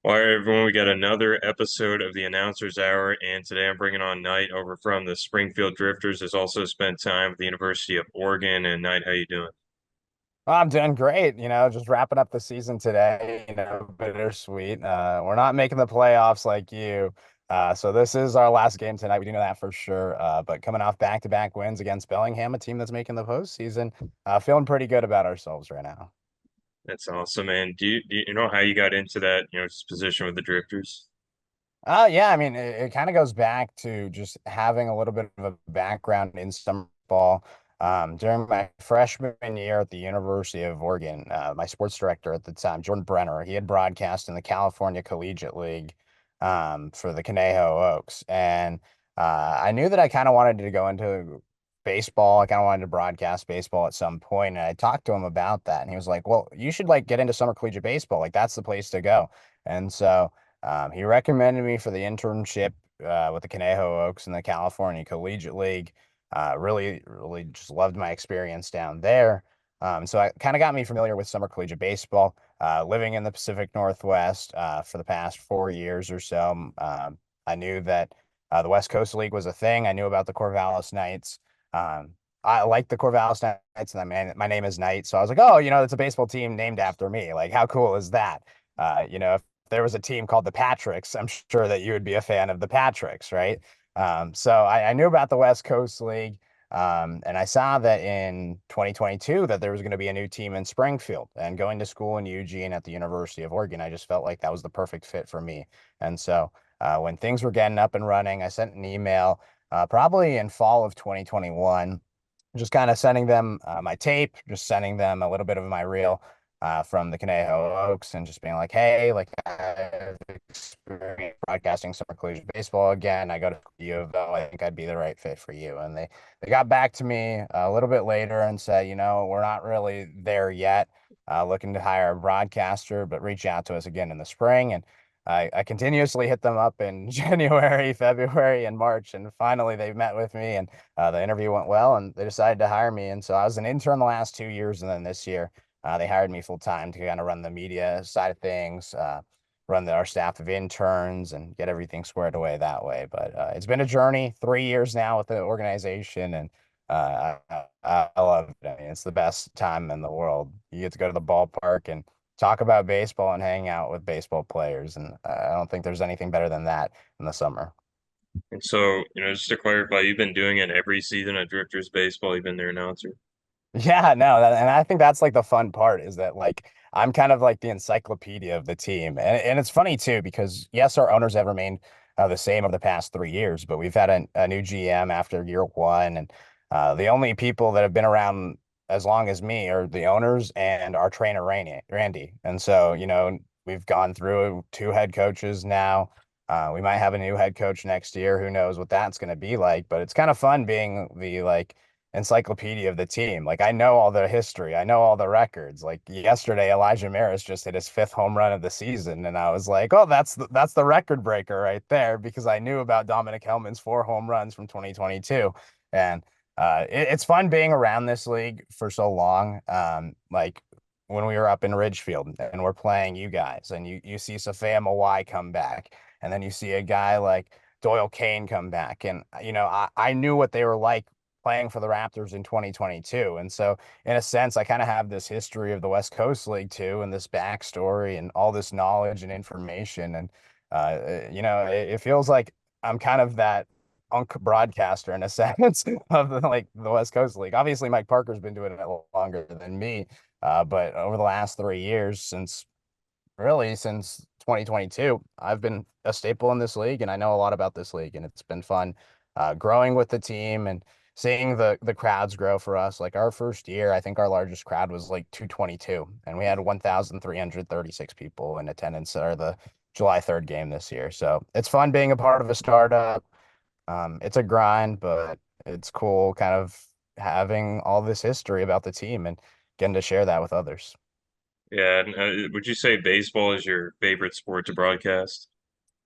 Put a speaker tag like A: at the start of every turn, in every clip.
A: All right, everyone, we got another episode of the Announcer's Hour, and today I'm bringing on Knight over from the Springfield Drifters. Has also spent time with the University of Oregon. And Knight, how you doing?
B: I'm doing great. Just wrapping up the season today, bittersweet. We're not making the playoffs like you. So this is our last game tonight. We do know that for sure. But coming off back-to-back wins against Bellingham, a team that's making the postseason, feeling pretty good about ourselves right now.
A: That's awesome, man. Do you know how you got into that, just position with the Drifters?
B: Yeah, I mean, it kind of goes back to just having a little bit of a background in summer ball. During my freshman year at the University of Oregon, my sports director at the time, Jordan Brenner, he had broadcast in the California Collegiate League for the Conejo Oaks. And I knew that I kind of wanted to go into baseball. I kind of wanted to broadcast baseball at some point. And I talked to him about that. And he was like, well, you should like get into summer collegiate baseball. Like that's the place to go. And so he recommended me for the internship with the Conejo Oaks in the California Collegiate League. Really, really just loved my experience down there. So I kind of got me familiar with summer collegiate baseball. Living in the Pacific Northwest for the past 4 years or so, I knew that the West Coast League was a thing. I knew about the Corvallis Knights. I like the Corvallis Knights, and my name is Knight. So I was like, oh, it's a baseball team named after me. Like, how cool is that? If there was a team called the Patricks, I'm sure that you would be a fan of the Patricks, right? So I knew about the West Coast League, and I saw that in 2022 that there was going to be a new team in Springfield. And going to school in Eugene at the University of Oregon, I just felt like that was the perfect fit for me. And so when things were getting up and running, I sent an email probably in fall of 2021, just kind of sending them my tape, just sending them a little bit of my reel from the Conejo Oaks and just being like, hey, like I have experience broadcasting summer collegiate baseball again. I go to U of O. I think I'd be the right fit for you. And they got back to me a little bit later and said, we're not really there yet, looking to hire a broadcaster, but reach out to us again in the spring. And I continuously hit them up in January, February, and March, and finally they met with me, and the interview went well, and they decided to hire me. And so I was an intern the last 2 years, and then this year they hired me full time to kind of run the media side of things, run our staff of interns, and get everything squared away that way. But it's been a journey, 3 years now with the organization, and I love it. I mean, it's the best time in the world. You get to go to the ballpark and talk about baseball and hang out with baseball players, and I don't think there's anything better than that in the summer.
A: And so, just to clarify, you've been doing it every season of Drifters baseball. You've been their announcer.
B: Yeah, no, and I think that's like the fun part is that like I'm kind of like the encyclopedia of the team, and it's funny too because yes, our owners have remained the same over the past 3 years, but we've had a new GM after year one, and the only people that have been around as long as me are the owners and our trainer Randy, and so we've gone through two head coaches now. We might have a new head coach next year. Who knows what that's going to be like? But it's kind of fun being the like encyclopedia of the team. Like I know all the history, I know all the records. Like yesterday, Elijah Maris just hit his fifth home run of the season, and I was like, "Oh, that's the record breaker right there," because I knew about Dominic Hellman's 4 home runs from 2022, and it's fun being around this league for so long. Like when we were up in Ridgefield and we're playing you guys, and you see Safea Mawai come back, and then you see a guy like Doyle Kane come back, and I knew what they were like playing for the Raptors in 2022. And so, in a sense, I kind of have this history of the West Coast League too, and this backstory and all this knowledge and information. And, it feels like I'm kind of that unk broadcaster in a sense of the West Coast League. Obviously, Mike Parker's been doing it longer than me. But over the last 3 years, since 2022, I've been a staple in this league, and I know a lot about this league, and it's been fun growing with the team and seeing the crowds grow for us. Like our first year, I think our largest crowd was like 222, and we had 1,336 people in attendance at the July 3rd game this year. So it's fun being a part of a startup. It's a grind, but it's cool kind of having all this history about the team and getting to share that with others.
A: Yeah, and, would you say baseball is your favorite sport to broadcast?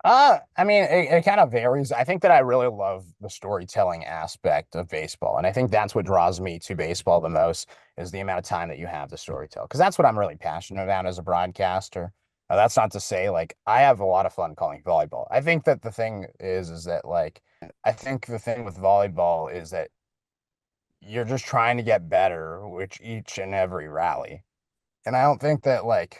B: I mean, it kind of varies. I think that I really love the storytelling aspect of baseball. And I think that's what draws me to baseball the most is the amount of time that you have to storytell. Because that's what I'm really passionate about as a broadcaster. That's not to say like I have a lot of fun calling volleyball. I think that the thing is that like I think the thing with volleyball is that you're just trying to get better with each and every rally. And I don't think that like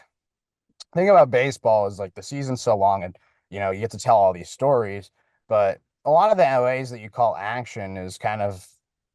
B: thing about baseball is like the season's so long and you get to tell all these stories, but a lot of the ways that you call action is kind of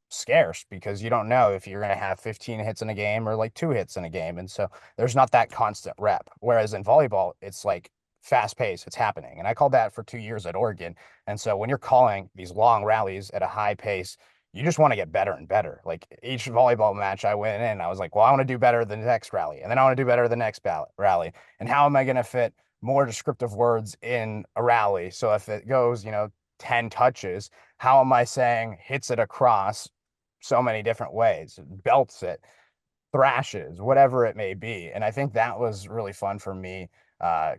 B: scarce because you don't know if you're going to have 15 hits in a game or like 2 hits in a game. And so there's not that constant rep. Whereas in volleyball, it's like fast pace, it's happening. And I called that for 2 years at Oregon. And so when you're calling these long rallies at a high pace, you just want to get better and better. Like each volleyball match I went in, I was like, well, I want to do better the next rally. And then I want to do better the next rally. And how am I going to fit more descriptive words in a rally? So if it goes, 10 touches, how am I saying hits it across so many different ways, belts it, thrashes, whatever it may be. And I think that was really fun for me,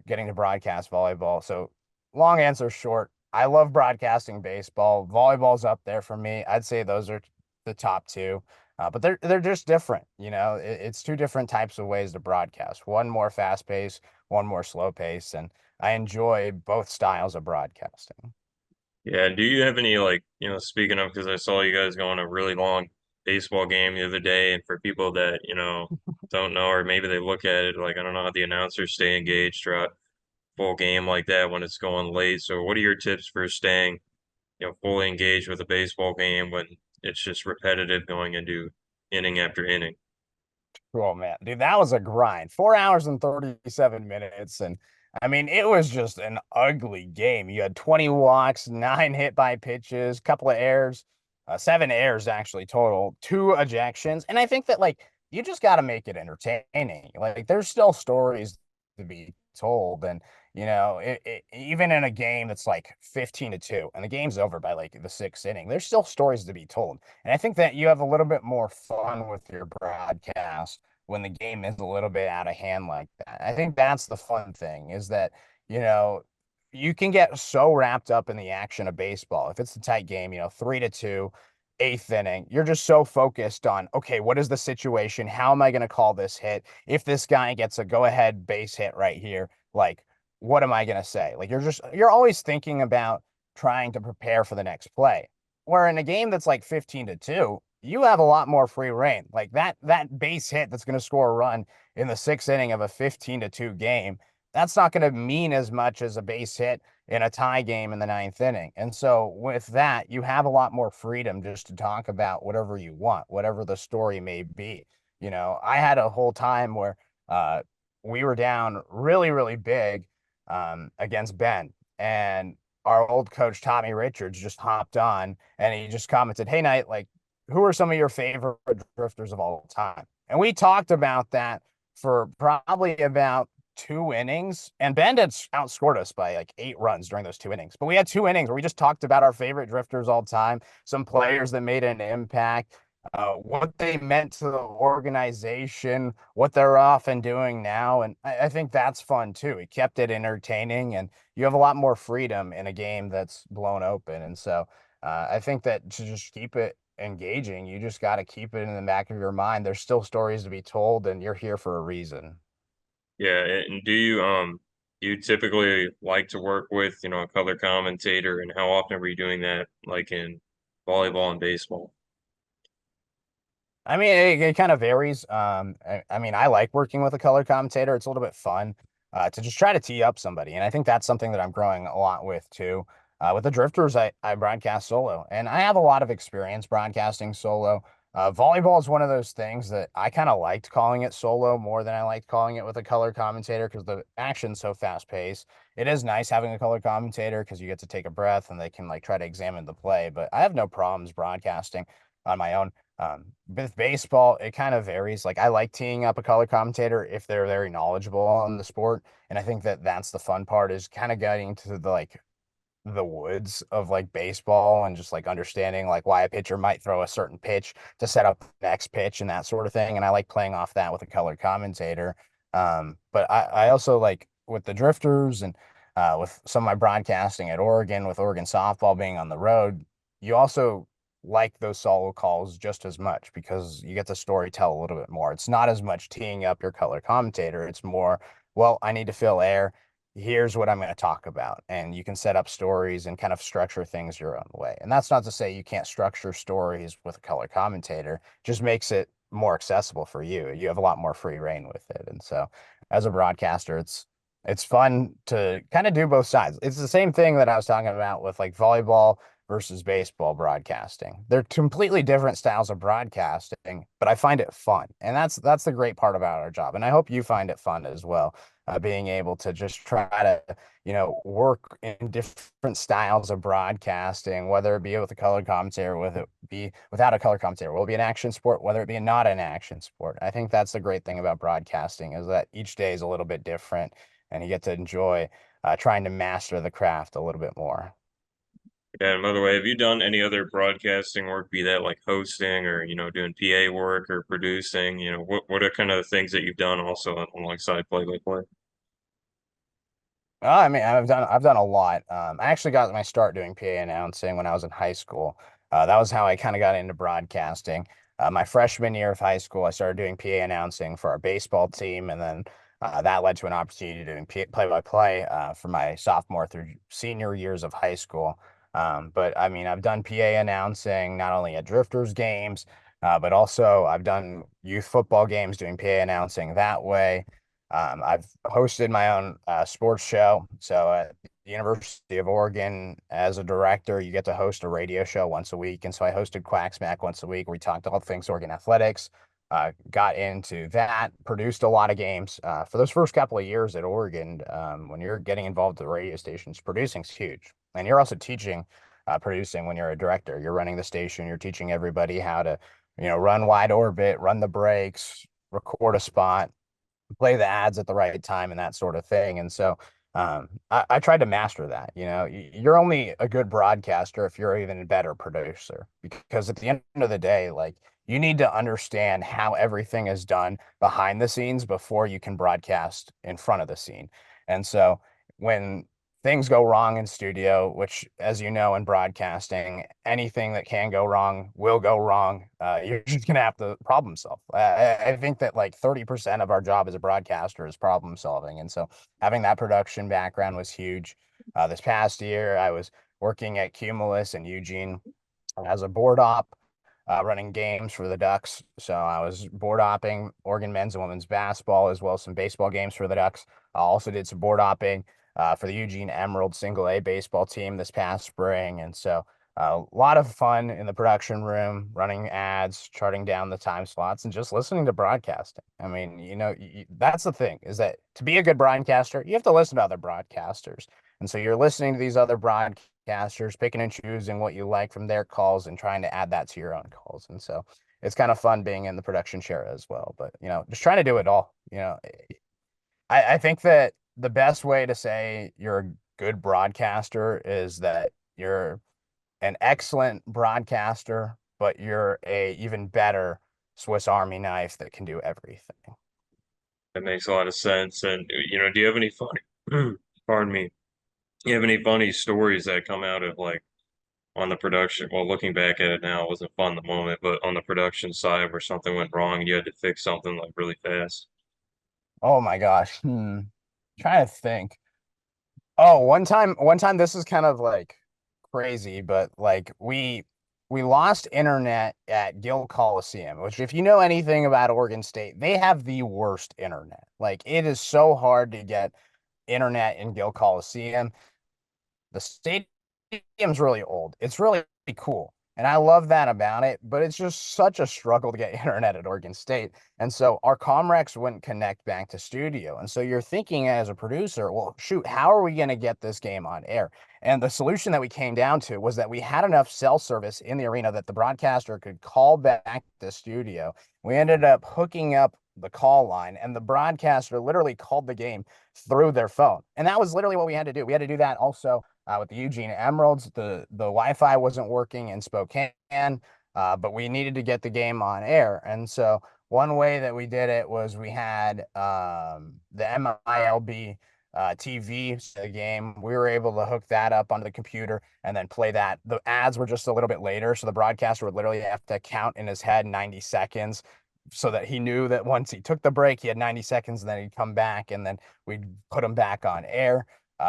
B: getting to broadcast volleyball. So long answer short, I love broadcasting baseball. Volleyball's up there for me. I'd say those are the top two. But they're just different, it's two different types of ways to broadcast. One more fast pace, one more slow pace, and I enjoy both styles of broadcasting.
A: Yeah, do you have any like, speaking of, because I saw you guys go on a really long baseball game the other day, and for people that, don't know, or maybe they look at it like, I don't know how the announcers stay engaged throughout full game like that when it's going late. So what are your tips for staying, fully engaged with a baseball game when it's just repetitive going into inning after inning?
B: Oh man, dude, that was a grind. 4 hours and 37 minutes. And I mean, it was just an ugly game. You had 20 walks, 9 hit by pitches, couple of errors, 7 errors actually total, 2 ejections. And I think that like you just got to make it entertaining. Like there's still stories to be told. And even in a game that's like 15-2 and the game's over by like the 6th inning, there's still stories to be told. And I think that you have a little bit more fun with your broadcast when the game is a little bit out of hand like that. I think that's the fun thing is that, you know, you can get so wrapped up in the action of baseball. If it's a tight game, 3-2, 8th inning, you're just so focused on, okay, what is the situation? How am I going to call this hit? If this guy gets a go ahead base hit right here, like, what am I going to say? Like, you're always thinking about trying to prepare for the next play. Where in a game that's like 15-2, you have a lot more free reign. Like that base hit that's going to score a run in the 6th inning of a 15-2 game, that's not going to mean as much as a base hit in a tie game in the 9th inning. And so with that, you have a lot more freedom just to talk about whatever you want, whatever the story may be. I had a whole time where we were down really, really big, against Ben. And our old coach, Tommy Richards, just hopped on and he just commented, "Hey, Knight, like, who are some of your favorite drifters of all time?" And we talked about that for probably about 2 innings. And Bandits outscored us by like 8 runs during those 2 innings. But we had 2 innings where we just talked about our favorite drifters all time, some players that made an impact, what they meant to the organization, what they're off and doing now. And I think that's fun too. It kept it entertaining and you have a lot more freedom in a game that's blown open. And so I think that to just keep it engaging, you just got to keep it in the back of your mind. There's still stories to be told and you're here for a reason.
A: Yeah, and do you typically like to work with, a color commentator, and how often were you doing that like in volleyball and baseball?
B: I mean, it kind of varies. I mean, I like working with a color commentator. It's a little bit fun, to just try to tee up somebody. And I think that's something that I'm growing a lot with too. With the Drifters, I broadcast solo, and I have a lot of experience broadcasting solo. Volleyball is one of those things that I kind of liked calling it solo more than I liked calling it with a color commentator because the action's so fast paced. It is nice having a color commentator because you get to take a breath and they can like try to examine the play. But I have no problems broadcasting on my own. With baseball, it kind of varies. Like I like teeing up a color commentator if they're very knowledgeable on the sport, and I think that that's the fun part is kind of getting to the like the woods of like baseball and just like understanding like why a pitcher might throw a certain pitch to set up the next pitch and that sort of thing. And I like playing off that with a color commentator. But I also like with the Drifters and with some of my broadcasting at Oregon, with Oregon softball being on the road, you also like those solo calls just as much because you get to story tell a little bit more. It's not as much teeing up your color commentator. It's more well, I need to fill air. Here's what I'm going to talk about. And you can set up stories and kind of structure things your own way. And that's not to say you can't structure stories with a color commentator, it just makes it more accessible for you. You have a lot more free reign with it. And so as a broadcaster, it's fun to kind of do both sides. It's the same thing that I was talking about with like volleyball versus baseball broadcasting. They're completely different styles of broadcasting, but I find it fun. And that's the great part about our job. And I hope you find it fun as well, being able to just try to, work in different styles of broadcasting, whether it be with a color commentator, whether it be without a color commentator, will it be an action sport, whether it be not an action sport. I think that's the great thing about broadcasting is that each day is a little bit different and you get to enjoy trying to master the craft a little bit more.
A: Yeah, and by the way, have you done any other broadcasting work, be that like hosting or, doing PA work or producing? What are kind of the things that you've done also on like side play-by-play?
B: I mean, I've done a lot. I actually got my start doing PA announcing when I was in high school. That was how I kind of got into broadcasting. My freshman year of high school, I started doing PA announcing for our baseball team, and then that led to an opportunity to do play-by-play for my sophomore through senior years of high school. But I mean, I've done PA announcing not only at Drifters games, but also I've done youth football games doing PA announcing that way. I've hosted my own sports show. So at the University of Oregon, as a director, you get to host a radio show once a week. And so I hosted Quack Smack once a week. Where we talked all things Oregon athletics, got into that, produced a lot of games. For those first couple of years at Oregon, when you're getting involved with the radio stations, producing is huge. And you're also teaching producing when you're a director. You're running the station, you're teaching everybody how to, run wide orbit, run the breaks, record a spot, play the ads at the right time and that sort of thing. And so I tried to master that. You're only a good broadcaster if you're even a better producer, because at the end of the day, like you need to understand how everything is done behind the scenes before you can broadcast in front of the scene. And so when things go wrong in studio, which, as you know, in broadcasting, anything that can go wrong will go wrong. You're just gonna have to problem solve. I think that like 30% of our job as a broadcaster is problem solving, and so having that production background was huge. This past year, I was working at Cumulus in Eugene as a board op, running games for the Ducks. So I was board opping Oregon men's and women's basketball, as well as some baseball games for the Ducks. I also did some board opping for the Eugene Emerald Single A baseball team this past spring. And so a lot of fun in the production room, running ads, charting down the time slots, and just listening to broadcasting. I mean, that's the thing, is that to be a good broadcaster, you have to listen to other broadcasters. And so you're listening to these other broadcasters, picking and choosing what you like from their calls and trying to add that to your own calls. And so it's kind of fun being in the production chair as well. But, just trying to do it all. I think that the best way to say you're a good broadcaster is that you're an excellent broadcaster, but you're a even better Swiss Army knife that can do everything.
A: That makes a lot of sense. And, do you have any funny, pardon me, you have any funny stories that come out of like on the production? Well, looking back at it now, it wasn't fun in the moment, but on the production side where something went wrong and you had to fix something like really fast.
B: Oh my gosh. Trying to think. Oh, one time this is kind of like crazy, but like we lost internet at Gill Coliseum, which if you know anything about Oregon State, they have the worst internet. Like it is so hard to get internet in Gill Coliseum. The stadium's really old. It's really cool. And I love that about it, but it's just such a struggle to get internet at Oregon State. And so our Comrex wouldn't connect back to studio. And so you're thinking as a producer, well, shoot, how are we going to get this game on air? And the solution that we came down to was that we had enough cell service in the arena that the broadcaster could call back to studio. We ended up hooking up the call line, and the broadcaster literally called the game through their phone. And that was literally what we had to do. We had to do that also with the Eugene Emeralds. The Wi-Fi wasn't working in Spokane, but we needed to get the game on air. And so one way that we did it was we had the MILB TV the game. We were able to hook that up onto the computer and then play that. The ads were just a little bit later, so the broadcaster would literally have to count in his head 90 seconds, so that he knew that once he took the break, he had 90 seconds, and then he'd come back, and then we'd put him back on air.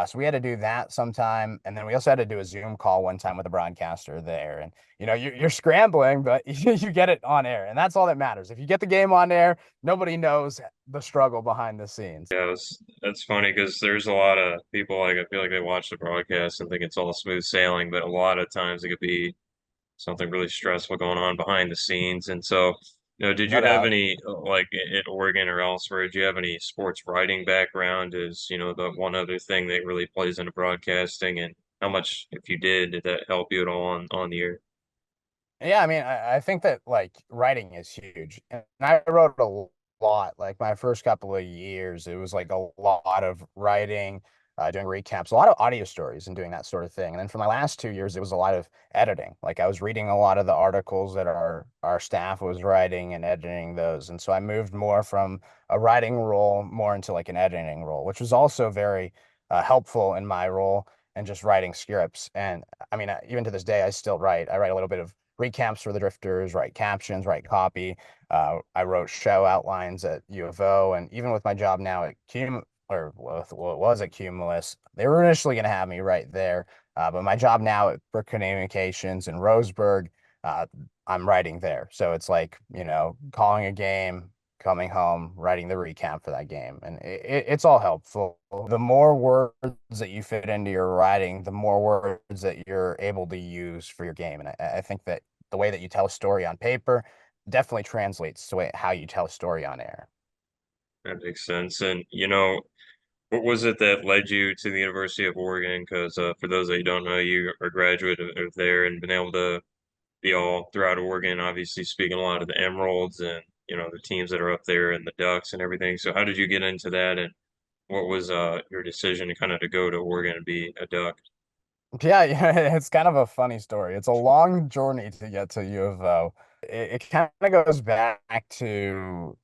B: So we had to do that sometime, and then we also had to do a Zoom call one time with a broadcaster there. And you're scrambling, but you get it on air, and that's all that matters. If you get the game on air, nobody knows the struggle behind the scenes.
A: Yeah, that's funny because there's a lot of people like I feel like they watch the broadcast and think it's all smooth sailing, but a lot of times it could be something really stressful going on behind the scenes. And so, did
B: No
A: you have
B: doubt.
A: any like at Oregon or elsewhere, did you have any sports writing background? Is, the one other thing that really plays into broadcasting, and how much, if you did that help you at all on the air?
B: Yeah, I mean, I think that like writing is huge. And I wrote a lot. Like my first couple of years, it was like a lot of writing, doing recaps, a lot of audio stories and doing that sort of thing. And then for my last 2 years, it was a lot of editing. Like I was reading a lot of the articles that our staff was writing and editing those. And so I moved more from a writing role more into like an editing role, which was also very helpful in my role and just writing scripts. And I mean, even to this day, I still write. I write a little bit of recaps for the Drifters, write captions, write copy. I wrote show outlines at U of O, and even with my job now at well, it was at Cumulus, they were initially going to have me right there. But my job now at Brooke Communications in Roseburg, uh, I'm writing there. So it's like, calling a game, coming home, writing the recap for that game. And it's all helpful. The more words that you fit into your writing, the more words that you're able to use for your game. And I think that the way that you tell a story on paper definitely translates to how you tell a story on air.
A: That makes sense. And, what was it that led you to the University of Oregon? Because for those that you don't know, you are a graduate of there and been able to be all throughout Oregon, obviously speaking a lot of the Emeralds and, the teams that are up there and the Ducks and everything. So how did you get into that, and what was your decision to kind of to go to Oregon and be a Duck?
B: Yeah, yeah, it's kind of a funny story. It's a long journey to get to U of O. It kind of goes back to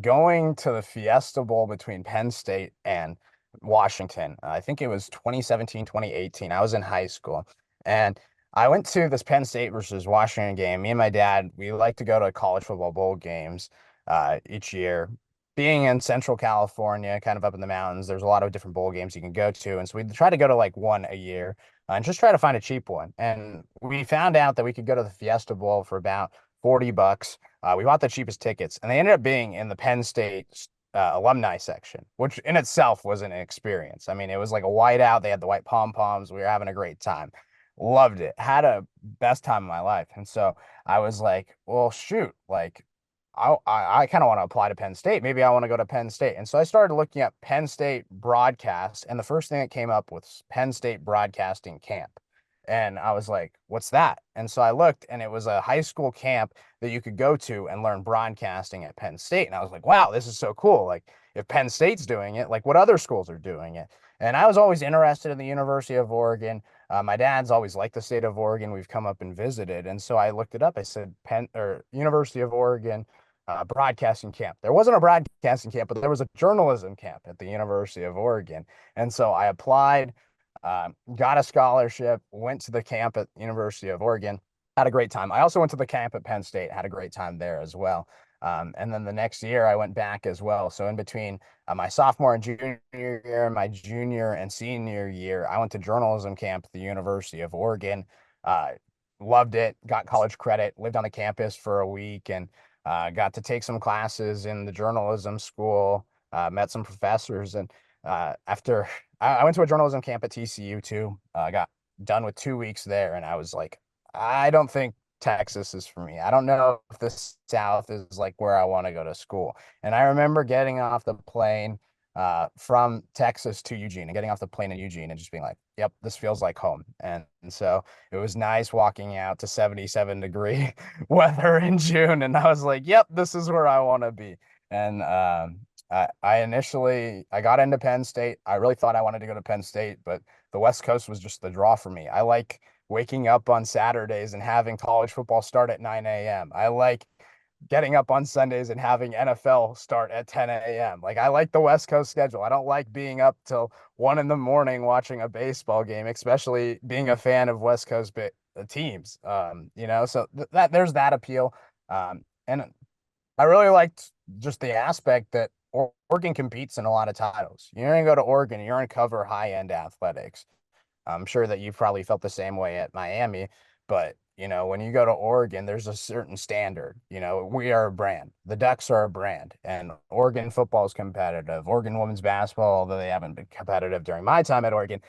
B: going to the Fiesta Bowl between Penn State and Washington. I think it was 2017, 2018. I was in high school, and I went to this Penn State versus Washington game. Me and my dad, we like to go to college football bowl games each year. Being in Central California, kind of up in the mountains, there's a lot of different bowl games you can go to. And so we try to go to like one a year and just try to find a cheap one. And we found out that we could go to the Fiesta Bowl for about $40. We bought the cheapest tickets, and they ended up being in the Penn State alumni section, which in itself was an experience. I mean, it was like a whiteout. They had the white pom poms. We were having a great time. Loved it. Had a best time of my life. And so I was like, well, shoot, like I kind of want to apply to Penn State. Maybe I want to go to Penn State. And so I started looking at Penn State broadcasts, and the first thing that came up was Penn State broadcasting camp. And I was like, what's that? And so I looked, and it was a high school camp that you could go to and learn broadcasting at Penn State. And I was like, wow, this is so cool. Like, if Penn State's doing it, like, what other schools are doing it? And I was always interested in the University of Oregon. My dad's always liked the state of Oregon. We've come up and visited. And so I looked it up. I said, Penn or University of Oregon broadcasting camp. There wasn't a broadcasting camp, but there was a journalism camp at the University of Oregon. And so I applied, got a scholarship, went to the camp at University of Oregon, had a great time. I also went to the camp at Penn State, had a great time there as well. And then the next year I went back as well. So in between my sophomore and junior year, my junior and senior year, I went to journalism camp at the University of Oregon. Uh, Loved it, got college credit, lived on the campus for a week, and got to take some classes in the journalism school, met some professors. And after I went to a journalism camp at TCU too, got done with 2 weeks there. And I was like, I don't think Texas is for me. I don't know if the South is like where I want to go to school. And I remember getting off the plane from Texas to Eugene and getting off the plane in Eugene and just being like, yep, this feels like home. And so it was nice walking out to 77-degree weather in June. And I was like, yep, this is where I want to be. And I initially I got into Penn State. I really thought I wanted to go to Penn State, but the West Coast was just the draw for me. I like waking up on Saturdays and having college football start at 9 a.m. I like getting up on Sundays and having NFL start at 10 a.m. Like I like the West Coast schedule. I don't like being up till 1 in the morning watching a baseball game, especially being a fan of West Coast teams. So that there's that appeal. And I really liked just the aspect that Oregon competes in a lot of titles. You're going to go to Oregon, you're going to cover high-end athletics. I'm sure that you probably felt the same way at Miami, but when you go to Oregon, there's a certain standard. We are a brand. The Ducks are a brand, and Oregon football is competitive. Oregon women's basketball, although they haven't been competitive during my time at Oregon,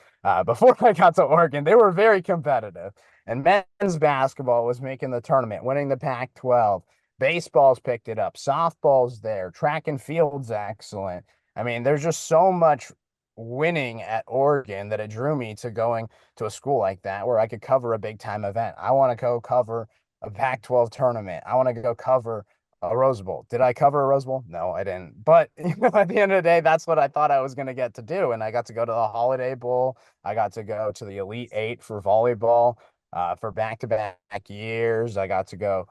B: before I got to Oregon, they were very competitive. And men's basketball was making the tournament, winning the Pac-12. Baseball's picked it up. Softball's there. Track and field's excellent. I mean, there's just so much winning at Oregon that it drew me to going to a school like that where I could cover a big time event. I want to go cover a Pac-12 tournament. I want to go cover a Rose Bowl. Did I cover a Rose Bowl? No, I didn't. But at the end of the day, that's what I thought I was going to get to do. And I got to go to the Holiday Bowl. I got to go to the Elite Eight for volleyball for back-to-back years. I got to go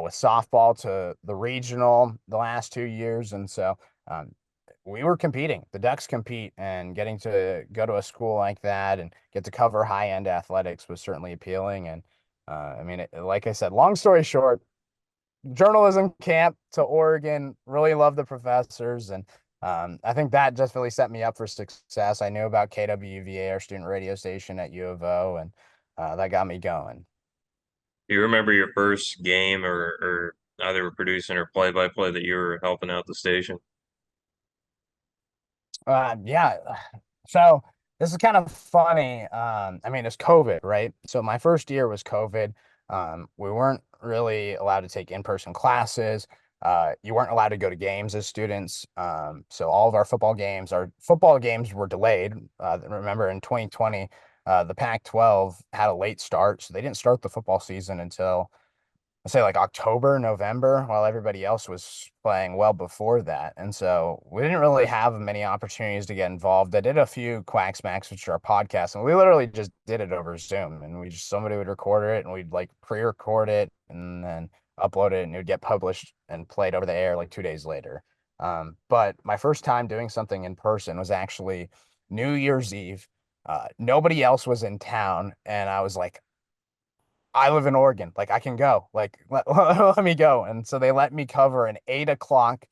B: with softball to the regional the last 2 years. And so we were competing. The Ducks compete, and getting to go to a school like that and get to cover high end athletics was certainly appealing. And I mean, like I said, long story short, journalism camp to Oregon, really loved the professors. And I think that just really set me up for success. I knew about KWVA, our student radio station at U of O, and that got me going.
A: Do you remember your first game or either producing or play-by-play that you were helping out the station?
B: Yeah. So this is kind of funny. I mean, it's COVID, right? So my first year was COVID. We weren't really allowed to take in-person classes. You weren't allowed to go to games as students. So all of our football games were delayed. Remember in 2020, the Pac-12 had a late start, so they didn't start the football season until I'd say like October, November, while everybody else was playing well before that. And so we didn't really have many opportunities to get involved. I did a few Quack Smacks, which are podcasts, and we literally just did it over Zoom. And somebody would record it and we'd like pre-record it and then upload it, and it would get published and played over the air like 2 days later. But my first time doing something in person was actually New Year's Eve. Nobody else was in town, and I was like, I live in Oregon. Like I can go. Like let me go. And so they let me cover an 8 o'clock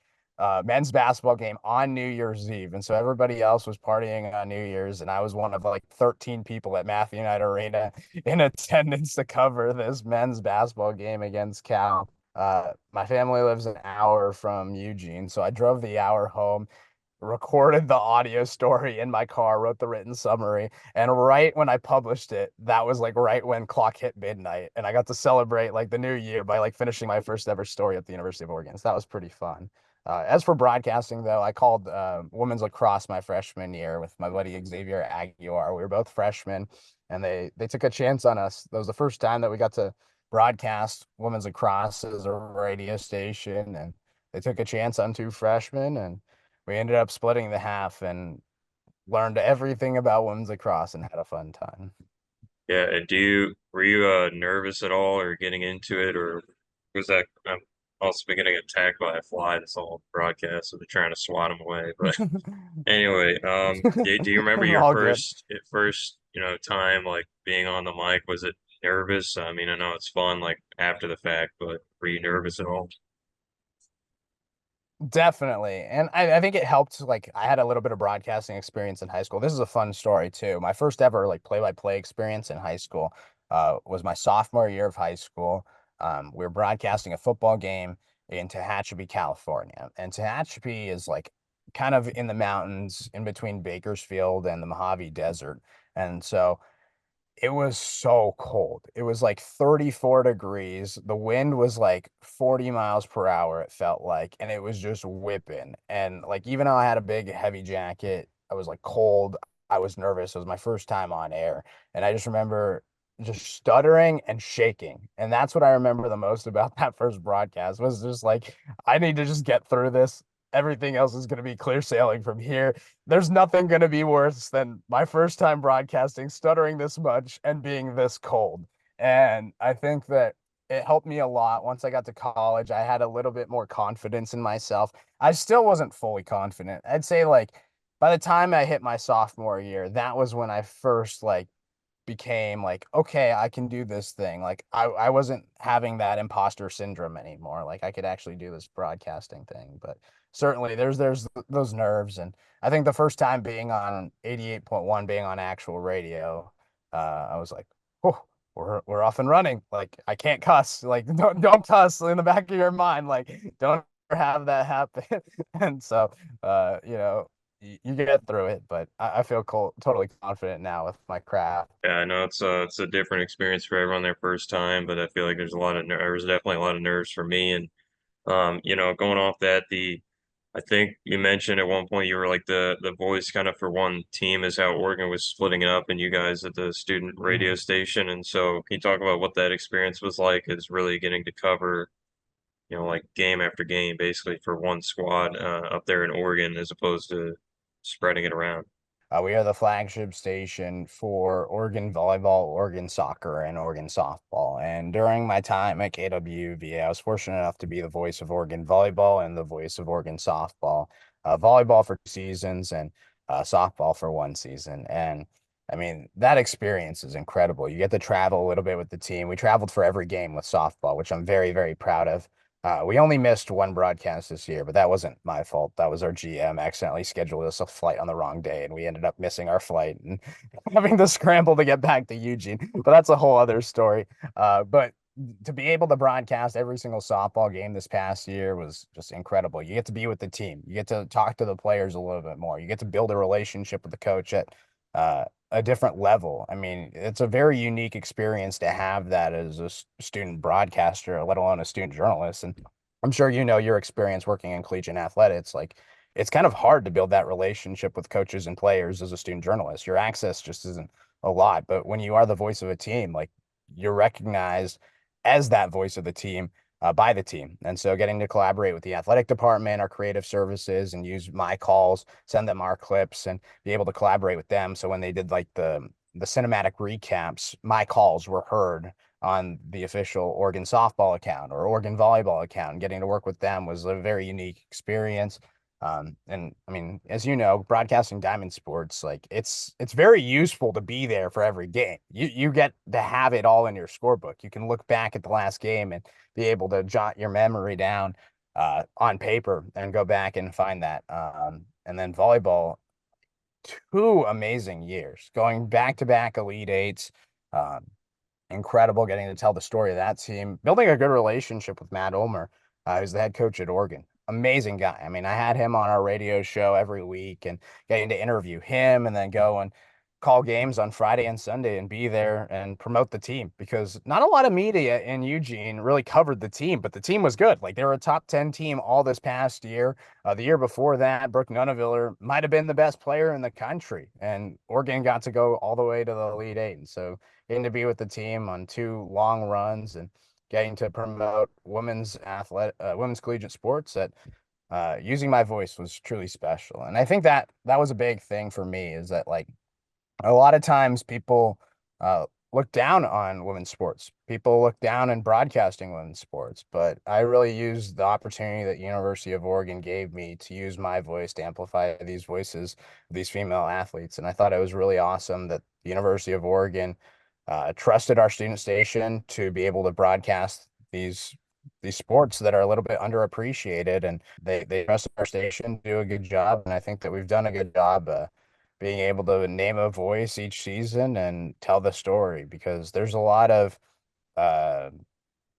B: men's basketball game on New Year's Eve. And so everybody else was partying on New Year's, and I was one of like 13 people at Matthew Knight Arena in attendance to cover this men's basketball game against Cal. My family lives an hour from Eugene, so I drove the hour home, recorded the audio story in my car, wrote the written summary, and right when I published it, that was like right when clock hit midnight, and I got to celebrate like the new year by like finishing my first ever story at the University of Oregon. So that was pretty fun. As for broadcasting, though, I called women's lacrosse my freshman year with my buddy Xavier Aguilar. We were both freshmen, and they took a chance on us. That was the first time that we got to broadcast women's lacrosse as a radio station, and they took a chance on two freshmen, and we ended up splitting the half and learned everything about women's lacrosse and had a fun time.
A: Yeah, and were you nervous at all or getting into it, or was that I'm also been getting attacked by a fly that's all broadcast, so they're trying to swat him away. But anyway, do you remember your
B: All good.
A: first time like being on the mic? Was it nervous? I mean, I know it's fun like after the fact, but were you nervous at all?
B: Definitely. And I think it helped. Like, I had a little bit of broadcasting experience in high school. This is a fun story, too. My first ever, like, play by play experience in high school was my sophomore year of high school. We were broadcasting a football game in Tehachapi, California. And Tehachapi is, like, kind of in the mountains in between Bakersfield and the Mojave Desert. And so it was so cold. It was like 34 degrees. The wind was like 40 miles per hour, it felt like, and it was just whipping. And like, even though I had a big, heavy jacket, I was like cold. I was nervous. It was my first time on air. And I just remember just stuttering and shaking. And that's what I remember the most about that first broadcast was just like, I need to just get through this. Everything else is going to be clear sailing from here. There's nothing going to be worse than my first time broadcasting, stuttering this much and being this cold. And I think that it helped me a lot. Once I got to college, I had a little bit more confidence in myself. I still wasn't fully confident. I'd say like by the time I hit my sophomore year, that was when I first like became like, okay, I can do this thing. Like I wasn't having that imposter syndrome anymore. Like I could actually do this broadcasting thing. But certainly there's those nerves. And I think the first time being on 88.1, being on actual radio, I was like, oh, we're off and running. Like I can't cuss. Like don't cuss in the back of your mind. Like don't have that happen. And so you get through it, but I feel totally confident now with my craft.
A: Yeah, I know it's a different experience for everyone their first time, but I feel like there's definitely a lot of nerves for me. And going off that, the I think you mentioned at one point you were like the voice kind of for one team is how Oregon was splitting it up, and you guys at the student radio
B: Mhm.
A: station. And so, can you talk about what that experience was like? Is really getting to cover, like game after game, basically for one squad up there in Oregon, as opposed to spreading it around.
B: We are the flagship station for Oregon volleyball, Oregon soccer, and Oregon softball. And during my time at KWVA, I was fortunate enough to be the voice of Oregon volleyball and the voice of Oregon softball. Volleyball for 2 seasons and softball for 1 season. And I mean, that experience is incredible. You get to travel a little bit with the team. We traveled for every game with softball, which I'm very, very proud of. We only missed one broadcast this year, but that wasn't my fault. That was our GM accidentally scheduled us a flight on the wrong day, and we ended up missing our flight and having to scramble to get back to Eugene. But that's a whole other story. But to be able to broadcast every single softball game this past year was just incredible. You get to be with the team. You get to talk to the players a little bit more. You get to build a relationship with the coach at a different level. I mean, it's a very unique experience to have that as a student broadcaster, let alone a student journalist. And I'm sure you know your experience working in collegiate athletics. Like, it's kind of hard to build that relationship with coaches and players as a student journalist. Your access just isn't a lot. But when you are the voice of a team, like you're recognized as that voice of the team by the team. And so getting to collaborate with the athletic department, our creative services, and use my calls, send them our clips, and be able to collaborate with them. So when they did like the cinematic recaps, my calls were heard on the official Oregon softball account or Oregon volleyball account. Getting to work with them was a very unique experience. And I mean, as you know, broadcasting diamond sports, like it's very useful to be there for every game. You get to have it all in your scorebook. You can look back at the last game and be able to jot your memory down on paper and go back and find that. And then volleyball, 2 amazing years, going back to back Elite Eights. Um, Incredible getting to tell the story of that team, building a good relationship with Matt Ulmer, who's the head coach at Oregon. Amazing guy. I mean, I had him on our radio show every week and getting to interview him and then go and call games on Friday and Sunday and be there and promote the team because not a lot of media in Eugene really covered the team, but the team was good. Like they were a top 10 team all this past year. The year before that, Brooke Nuneviller might have been the best player in the country, and Oregon got to go all the way to the Elite Eight. And so getting to be with the team on 2 long runs and getting to promote women's collegiate sports that using my voice was truly special. And I think that was a big thing for me is that like a lot of times people uh, look down on women's sports. People look down in broadcasting women's sports, but I really used the opportunity that University of Oregon gave me to use my voice to amplify these voices of these female athletes. And I thought it was really awesome that the University of Oregon trusted our student station to be able to broadcast these sports that are a little bit underappreciated, and they trust our station to do a good job. And I think that we've done a good job being able to name a voice each season and tell the story because there's a lot of uh,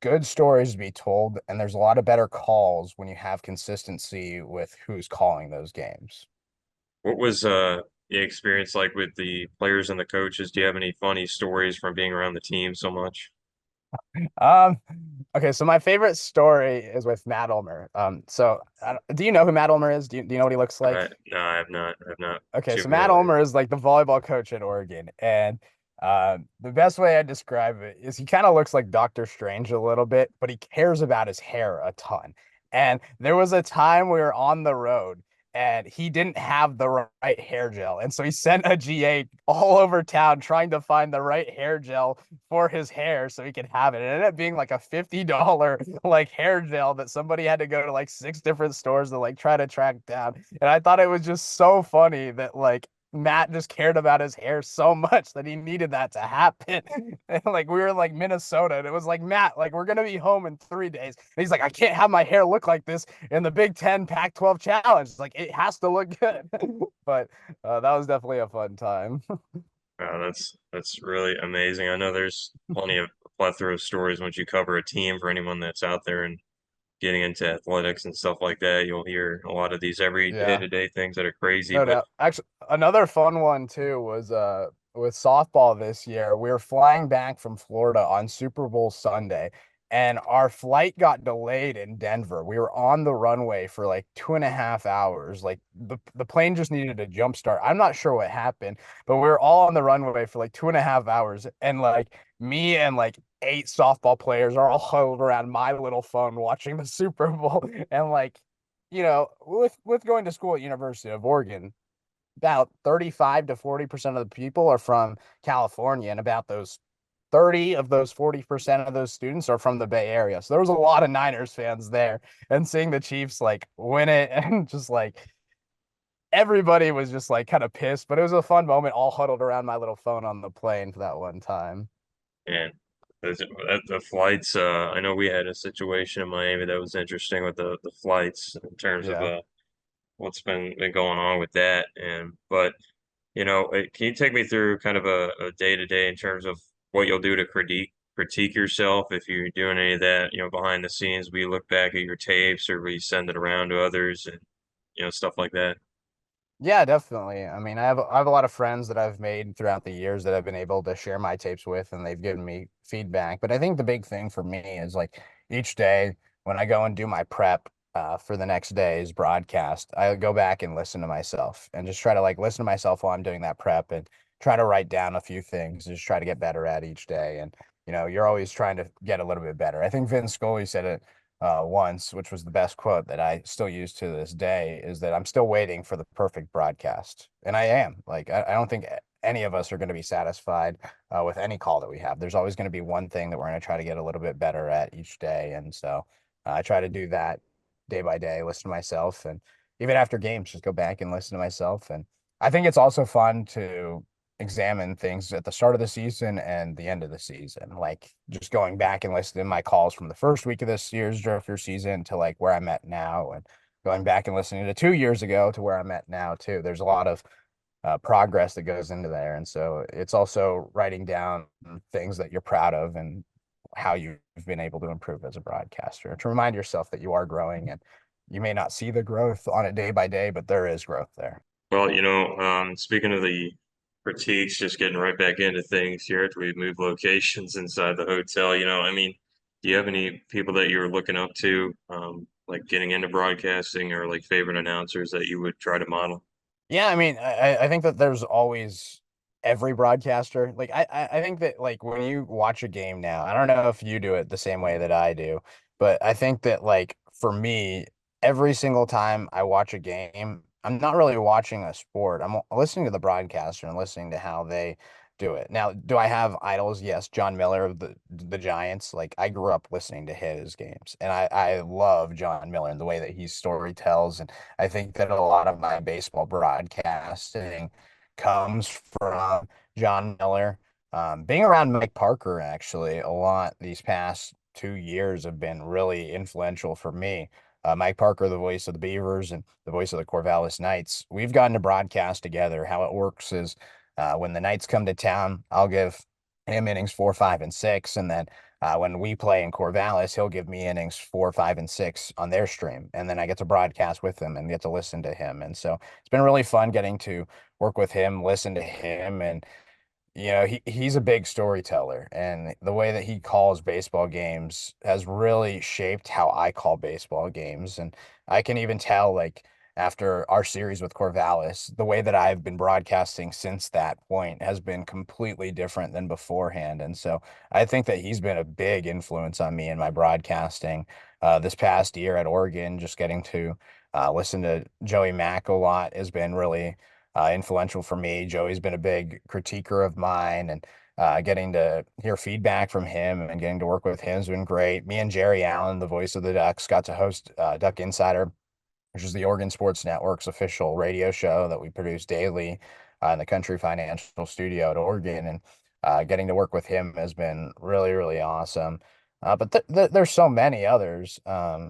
B: good stories to be told, and there's a lot of better calls when you have consistency with who's calling those games.
A: What was the experience like with the players and the coaches? Do you have any funny stories from being around the team so much?
B: Um, okay, so my favorite story is with Matt Ulmer. Do you know who Matt Ulmer is? Do you know what he looks like?
A: No, I have not. I'm not
B: Okay,
A: too
B: so Matt
A: familiar.
B: Ulmer is like the volleyball coach at Oregon, and the best way I describe it is he kind of looks like Doctor Strange a little bit, but he cares about his hair a ton. And there was a time we were on the road, and he didn't have the right hair gel, and so he sent a GA all over town trying to find the right hair gel for his hair so he could have it. It ended up being like a $50 like hair gel that somebody had to go to like 6 different stores to like try to track down. And I thought it was just so funny that like Matt just cared about his hair so much that he needed that to happen. And like we were in like Minnesota, and it was like, Matt, like we're gonna be home in 3 days. And he's like, I can't have my hair look like this in the Big Ten Pac-12 challenge. It's like it has to look good. But that was definitely a fun time.
A: Wow, that's really amazing. I know there's plenty of plethora of stories once you cover a team for anyone that's out there and getting into athletics and stuff like that. You'll hear a lot of these every
B: Yeah.
A: day-to-day things that are crazy,
B: No
A: but
B: doubt. Actually, another fun one too was with softball this year. We were flying back from Florida on Super Bowl Sunday, and our flight got delayed in Denver. We were on the runway for like 2.5 hours. Like the plane just needed a jump start. I'm not sure what happened, but we were all on the runway for like 2.5 hours, and like me and like eight softball players are all huddled around my little phone watching the Super Bowl, and like with going to school at University of Oregon, about 35 to 40% of the people are from California, and about those 30 of those 40% of those students are from the Bay Area. So there was a lot of Niners fans there, and seeing the Chiefs like win it and just like everybody was just like kind of pissed, but it was a fun moment all huddled around my little phone on the plane for that one time.
A: man, the flights. I know we had a situation in Miami that was interesting with the flights in terms of
B: Yeah.
A: what's been going on with that. And but can you take me through kind of a day to day in terms of what you'll do to critique yourself if you're doing any of that, behind the scenes? We look back at your tapes or we send it around to others and stuff like that.
B: Yeah, definitely. I mean, I have a lot of friends that I've made throughout the years that I've been able to share my tapes with, and they've given me feedback. But I think the big thing for me is like each day when I go and do my prep for the next day's broadcast, I go back and listen to myself and just try to like listen to myself while I'm doing that prep and try to write down a few things, just try to get better at each day. And you're always trying to get a little bit better. I think Vin Scully said it once, which was the best quote that I still use to this day, is that I'm still waiting for the perfect broadcast. And I am. Like, I don't think any of us are going to be satisfied with any call that we have. There's always going to be one thing that we're going to try to get a little bit better at each day. And so I try to do that day by day, listen to myself. And even after games, just go back and listen to myself. And I think it's also fun to examine things at the start of the season and the end of the season. Like just going back and listening to my calls from the first week of this year's Drifter season to like where I'm at now, and going back and listening to 2 years ago to where I'm at now too. There's a lot of progress that goes into there, and so it's also writing down things that you're proud of and how you've been able to improve as a broadcaster to remind yourself that you are growing, and you may not see the growth on a day by day, but there is growth there.
A: Well, speaking of the critiques, just getting right back into things here after we move locations inside the hotel, I mean, do you have any people that you're looking up to, like getting into broadcasting or like favorite announcers that you would try to model?
B: Yeah, I mean, I think that there's always every broadcaster. Like I think that like when you watch a game now, I don't know if you do it the same way that I do, but I think that like for me, every single time I watch a game, I'm not really watching a sport. I'm listening to the broadcaster and listening to how they do it. Now, do I have idols? Yes, John Miller of the Giants. Like I grew up listening to his games, and I love John Miller and the way that he story tells. And I think that a lot of my baseball broadcasting comes from John Miller. Being around Mike Parker actually a lot these past 2 years have been really influential for me. Mike Parker, the voice of the Beavers and the voice of the Corvallis Knights, we've gotten to broadcast together. How it works is when the Knights come to town, I'll give him innings 4, 5, and 6, and then when we play in Corvallis, he'll give me innings 4, 5, and 6 on their stream. And then I get to broadcast with him and get to listen to him. And so it's been really fun getting to work with him, listen to him. And he's a big storyteller, and the way that he calls baseball games has really shaped how I call baseball games. And I can even tell, like, after our series with Corvallis, the way that I've been broadcasting since that point has been completely different than beforehand. And so I think that he's been a big influence on me in my broadcasting. This past year at Oregon, just getting to listen to Joey Mack a lot has been really influential for me. Joey's been a big critiquer of mine, and getting to hear feedback from him and getting to work with him has been great. Me and Jerry Allen, the voice of the Ducks, got to host Duck Insider, which is the Oregon Sports Network's official radio show that we produce daily. in the Country Financial Studio at Oregon, and getting to work with him has been really, really awesome. But there's so many others. I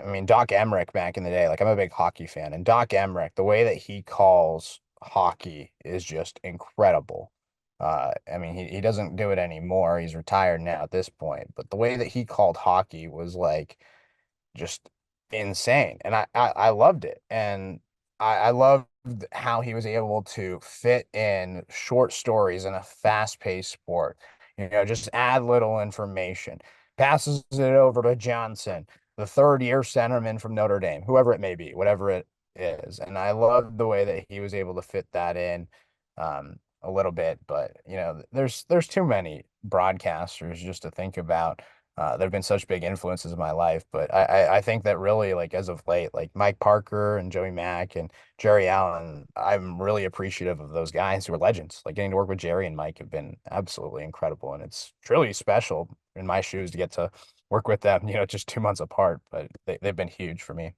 B: mean, Doc Emmerich back in the day, like I'm a big hockey fan, and Doc Emmerich, the way that he calls hockey is just incredible. I mean, he doesn't do it anymore. He's retired now at this point, but the way that he called hockey was like just insane. And I loved it. And I loved how he was able to fit in short stories in a fast-paced sport. Just add little information. Passes it over to Johnson, the third-year centerman from Notre Dame, whoever it may be, whatever it is. And I loved the way that he was able to fit that in a little bit. But there's too many broadcasters just to think about that have been such big influences in my life. But I think that really, like as of late, like Mike Parker and Joey Mack and Jerry Allen, I'm really appreciative of those guys who are legends. Like getting to work with Jerry and Mike have been absolutely incredible, and it's truly special in my shoes to get to work with them. Just 2 months apart, but they've been huge for me.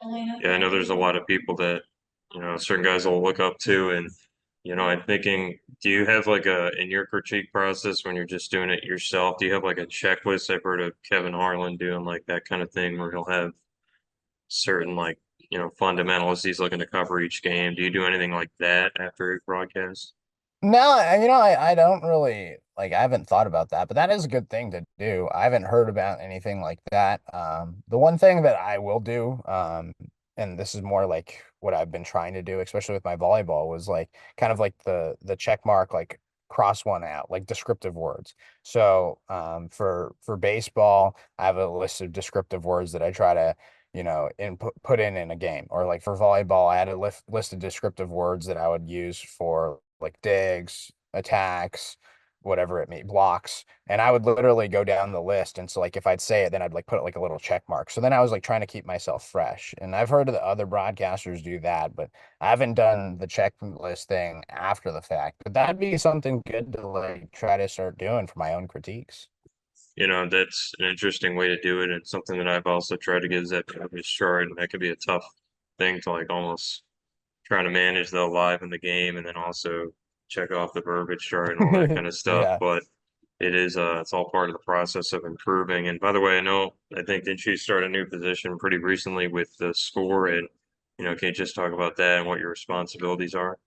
A: Yeah, I know there's a lot of people that, certain guys will look up to. And, I'm thinking, do you have like in your critique process when you're just doing it yourself, do you have like a checklist? I've heard of Kevin Harlan doing like that kind of thing where he'll have certain like, fundamentals he's looking to cover each game. Do you do anything like that after a broadcast?
B: No, I don't really like I haven't thought about that, but that is a good thing to do. I haven't heard about anything like that. The one thing that I will do, and this is more like what I've been trying to do, especially with my volleyball, was like kind of like the check mark, like cross one out, like descriptive words. So for baseball, I have a list of descriptive words that I try to put in a game. Or like for volleyball, I had a list of descriptive words that I would use for like digs, attacks, whatever it may blocks. And I would literally go down the list. And so like if I'd say it, then I'd like put like a little check mark. So then I was like trying to keep myself fresh. And I've heard of the other broadcasters do that, but I haven't done the checklist thing after the fact. But that'd be something good to like try to start doing for my own critiques.
A: That's an interesting way to do it, and something that I've also tried to get is that verbiage chart, and that could be a tough thing to like almost trying to manage the live in the game and then also check off the verbiage chart and all that kind of stuff.
B: Yeah.
A: But it's all part of the process of improving. And by the way, I think didn't you start a new position pretty recently with the score? And can you just talk about that and what your responsibilities are?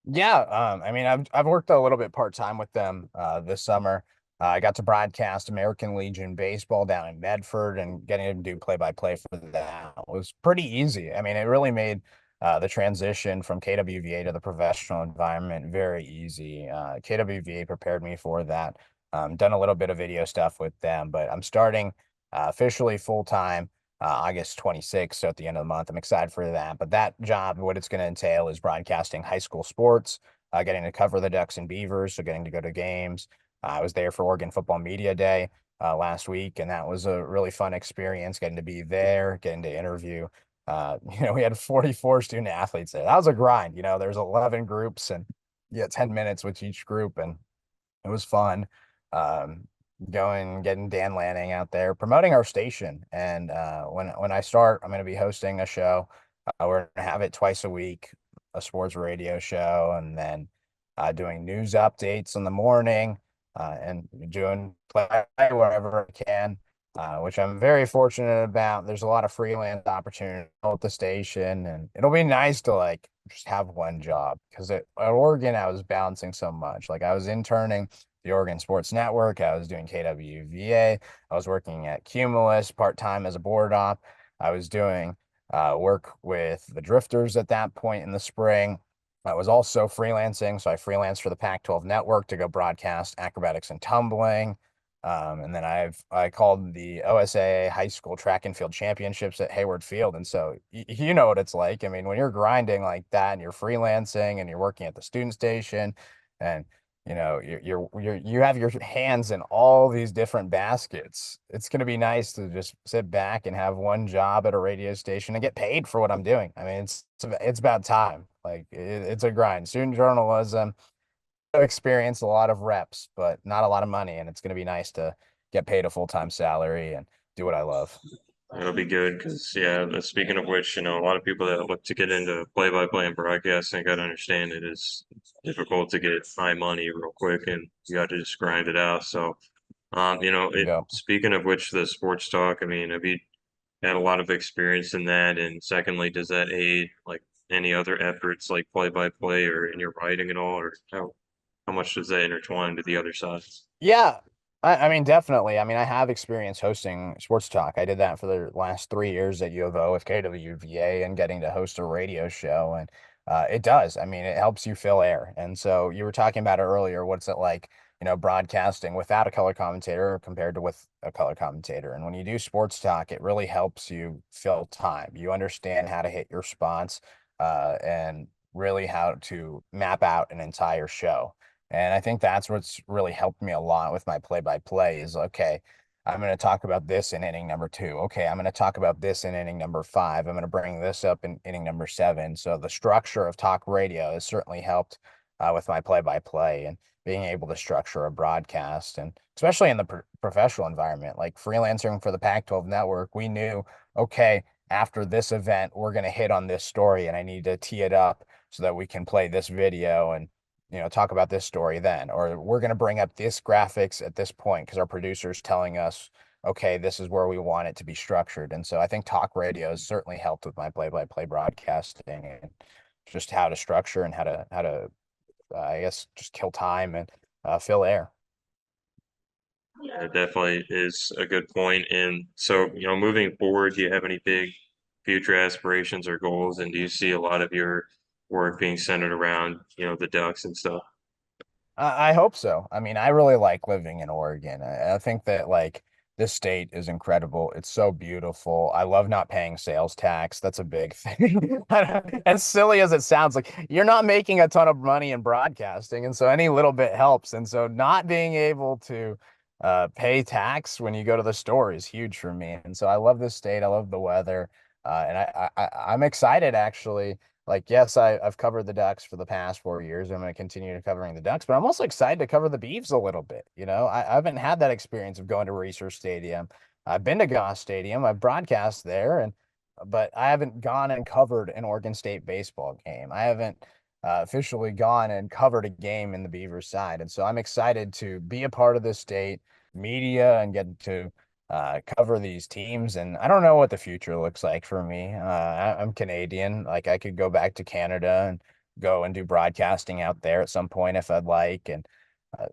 B: Yeah, I mean, I've worked a little bit part-time with them this summer. I got to broadcast American Legion baseball down in Medford, and getting to do play-by-play for that was pretty easy. I mean, it really made the transition from KWVA to the professional environment very easy. KWVA prepared me for that. Done a little bit of video stuff with them, but I'm starting officially full-time August 26th. So at the end of the month, I'm excited for that. But that job, what it's going to entail is broadcasting high school sports, getting to cover the Ducks and Beavers, so getting to go to games. I was there for Oregon Football Media Day last week, and that was a really fun experience, getting to be there, getting to interview. We had 44 student athletes there. That was a grind. There's 11 groups, and yeah, 10 minutes with each group, and it was fun. Um, getting Dan Lanning out there promoting our station. And when I start, I'm going to be hosting a show. We're going to have it twice a week, a sports radio show, and then doing news updates in the morning and doing play wherever I can. Which I'm very fortunate about. There's a lot of freelance opportunity at the station, and it'll be nice to like just have one job because at Oregon I was bouncing so much. Like I was interning the Oregon Sports Network. I was doing KWVA. I was working at Cumulus part-time as a board op. I was doing work with the Drifters at that point in the spring. I was also freelancing, so I freelanced for the Pac-12 Network to go broadcast acrobatics and tumbling. And then I called the OSAA high school track and field championships at Hayward Field. And so you know what it's like. I mean, when you're grinding like that and you're freelancing and you're working at the student station and you have your hands in all these different baskets. It's going to be nice to just sit back and have one job at a radio station and get paid for what I'm doing. I mean, it's about time. Like it's a grind. Student journalism, experience a lot of reps, but not a lot of money, and it's going to be nice to get paid a full-time salary and do what I love.
A: It'll be good because, yeah, speaking of which, a lot of people that look to get into play-by-play and broadcasting got to understand it is difficult to get high money real quick, and you got to just grind it out. So,
B: Go.
A: speaking of which, the sports talk, I mean, have you had a lot of experience in that? And secondly, does that aid like any other efforts like play-by-play or in your writing at all, or how much does that intertwine to the other side?
B: Yeah, I mean, definitely. I mean, I have experience hosting sports talk. I did that for the last 3 years at U of O with KWVA and getting to host a radio show. And it does. I mean, it helps you fill air. And so you were talking about it earlier. What's it like, broadcasting without a color commentator compared to with a color commentator? And when you do sports talk, it really helps you fill time. You understand how to hit your spots and really how to map out an entire show. And I think that's what's really helped me a lot with my play-by-play is okay, I'm going to talk about this in inning number 2. Okay, I'm going to talk about this in inning number 5. I'm going to bring this up in inning number 7. So the structure of talk radio has certainly helped with my play-by-play and being able to structure a broadcast. And especially in the professional environment, like freelancing for the Pac-12 Network, we knew, okay, after this event, we're going to hit on this story and I need to tee it up so that we can play this video and talk about this story then, or we're going to bring up this graphics at this point because our producer's telling us, okay, this is where we want it to be structured. And so I think talk radio has certainly helped with my play-by-play broadcasting and just how to structure and I guess, just kill time and fill air.
A: Yeah, it definitely is a good point. And so, moving forward, do you have any big future aspirations or goals? And do you see a lot of your work being centered around, the Ducks and stuff?
B: I hope so. I mean, I really like living in Oregon. I think that like this state is incredible. It's so beautiful. I love not paying sales tax. That's a big thing. As silly as it sounds, like you're not making a ton of money in broadcasting, and so any little bit helps. And so not being able to pay tax when you go to the store is huge for me. And so I love this state. I love the weather, and I'm excited actually like, yes, I've covered the Ducks for the past 4 years. I'm going to continue covering the Ducks, but I'm also excited to cover the Beavs a little bit. I haven't had that experience of going to Research Stadium. I've been to Goss Stadium. I've broadcast there, but I haven't gone and covered an Oregon State baseball game. I haven't officially gone and covered a game in the Beavers side, and so I'm excited to be a part of this state media and get to cover these teams. And I don't know what the future looks like for me. I'm Canadian. Like I could go back to Canada and go and do broadcasting out there at some point if I'd like and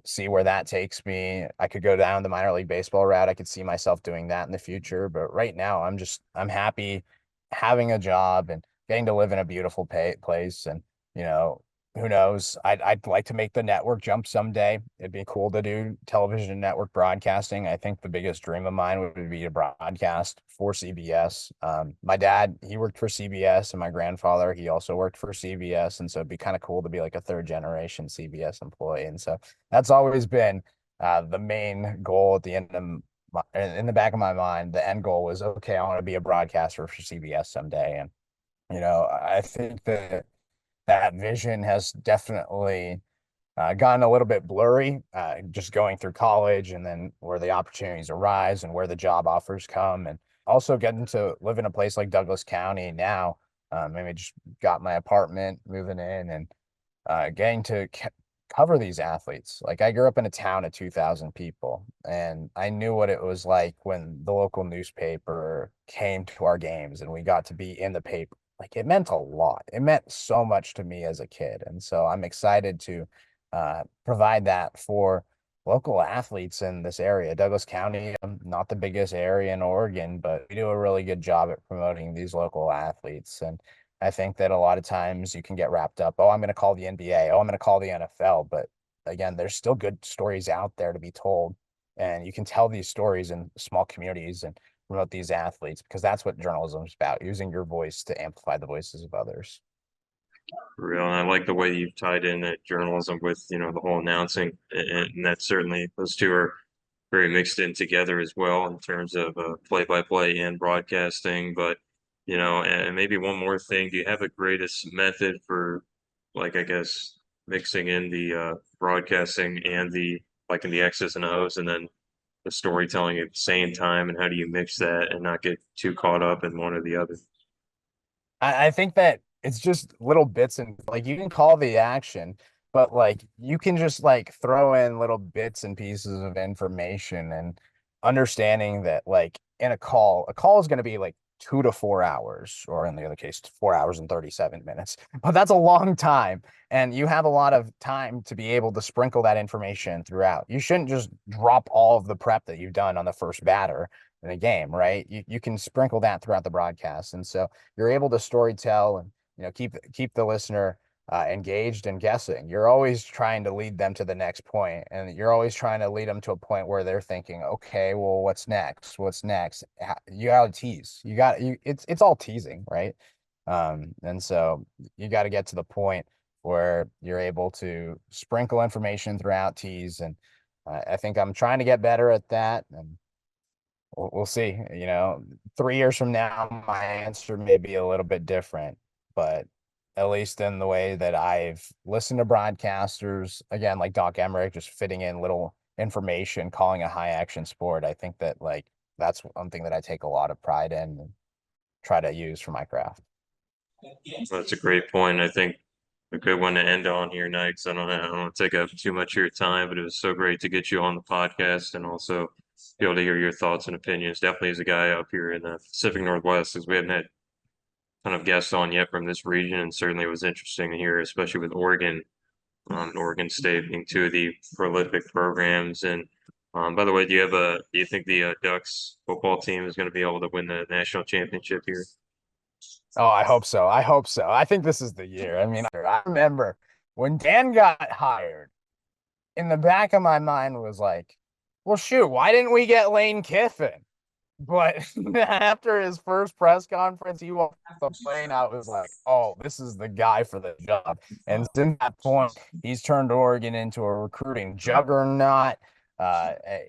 B: see where that takes me. I could go down the minor league baseball route. I could see myself doing that in the future. But right now, I'm happy having a job and getting to live in a beautiful place. And, you know, who knows? I'd like to make the network jump someday. It'd be cool to do television network broadcasting. I think the biggest dream of mine would be to broadcast for CBS. My dad, he worked for CBS, and my grandfather, he also worked for CBS, and so it'd be kind of cool to be like a third generation CBS employee. And so that's always been the main goal at the end of in the back of my mind. The end goal was okay. I want to be a broadcaster for CBS someday, and I think that that vision has definitely gotten a little bit blurry, just going through college and then where the opportunities arise and where the job offers come. And also getting to live in a place like Douglas County now. Maybe just got my apartment, moving in, and getting to cover these athletes. Like I grew up in a town of 2,000 people, and I knew what it was like when the local newspaper came to our games and we got to be in the paper. Like it meant a lot. It meant so much to me as a kid. And so I'm excited to provide that for local athletes in this area. Douglas County, not the biggest area in Oregon, but we do a really good job at promoting these local athletes. And I think that a lot of times you can get wrapped up, oh, I'm going to call the NBA, oh, I'm going to call the NFL. But again, there's still good stories out there to be told. And you can tell these stories in small communities and promote these athletes because that's what journalism is about, using your voice to amplify the voices of others.
A: For real. And I like the way you've tied in that journalism with, the whole announcing. And that's certainly, those two are very mixed in together as well in terms of play-by-play and broadcasting. But, and maybe one more thing, do you have a greatest method for, like, I guess, mixing in the broadcasting and the, like in the X's and O's, and then the storytelling at the same time, and how do you mix that and not get too caught up in one or the other?
B: I think that it's just little bits and like you can call the action, but like you can just like throw in little bits and pieces of information and understanding that like in a call is going to be like 2 to 4 hours, or in the other case, 4 hours and 37 minutes. But that's a long time. And you have a lot of time to be able to sprinkle that information throughout. You shouldn't just drop all of the prep that you've done on the first batter in a game, right? You can sprinkle that throughout the broadcast. And so you're able to story tell and keep the listener engaged and guessing. You're always trying to lead them to the next point, and you're always trying to lead them to a point where they're thinking, okay, well, what's next? What's next? You got to tease. It's all teasing, right? And so you got to get to the point where you're able to sprinkle information throughout tease, and I think I'm trying to get better at that, and we'll see. 3 years from now, my answer may be a little bit different, but at least in the way that I've listened to broadcasters, again, like Doc Emmerich, just fitting in little information, calling a high action sport, I think that like that's one thing that I take a lot of pride in and try to use for my craft.
A: That's a great point. I think a good one to end on here, Nick, 'cause I don't want to take up too much of your time, but it was so great to get you on the podcast and also be able to hear your thoughts and opinions. Definitely as a guy up here in the Pacific Northwest, because we haven't had a ton of guests on yet from this region, and certainly it was interesting to hear, especially with Oregon, Oregon State being two of the prolific programs. And by the way, do you think the Ducks football team is going to be able to win the national championship here?
B: Oh, I hope so. I hope so. I think this is the year. I mean, I remember when Dan got hired, in the back of my mind was like, well, shoot, why didn't we get Lane Kiffin? But after his first press conference, he walked the plane out. Was like, oh, this is the guy for the job. And since that point, he's turned Oregon into a recruiting juggernaut.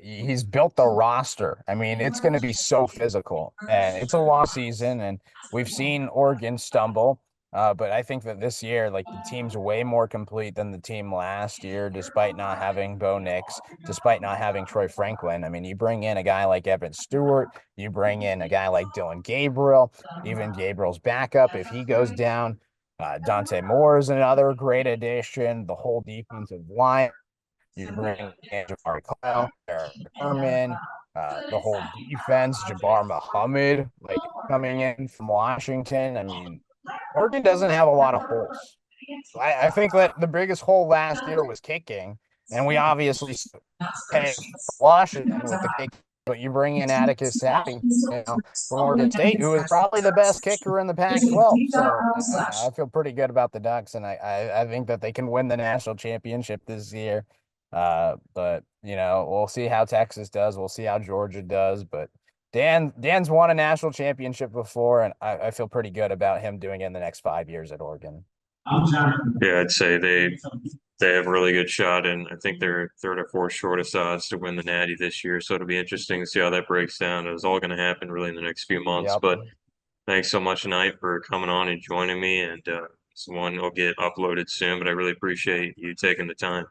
B: He's built the roster. I mean, it's going to be so physical, and it's a long season, and we've seen Oregon stumble. But I think that this year, like the team's way more complete than the team last year, despite not having Bo Nix, despite not having Troy Franklin. I mean, you bring in a guy like Evan Stewart, you bring in a guy like Dylan Gabriel, even Gabriel's backup if he goes down. Dante Moore is another great addition. The whole defensive line. You bring in Jabari Clown, Eric Herman, the whole defense, Jabbar Muhammad, like coming in from Washington. I mean, Oregon doesn't have a lot of holes. I think that the biggest hole last year was kicking, and we obviously pegged Washington with the kick. But you bring in Atticus Sapping, from Oregon State, who is probably the best kicker in the Pac-12. So I feel pretty good about the Ducks, and I think that they can win the national championship this year. But we'll see how Texas does. We'll see how Georgia does. But Dan's won a national championship before, and I feel pretty good about him doing it in the next 5 years at Oregon.
A: Yeah, I'd say they have a really good shot, and I think they're third or fourth shortest odds to win the Natty this year. So it'll be interesting to see how that breaks down. It's all going to happen really in the next few months.
B: Yep.
A: But thanks so much tonight for coming on and joining me. And this one will get uploaded soon, but I really appreciate you taking the time.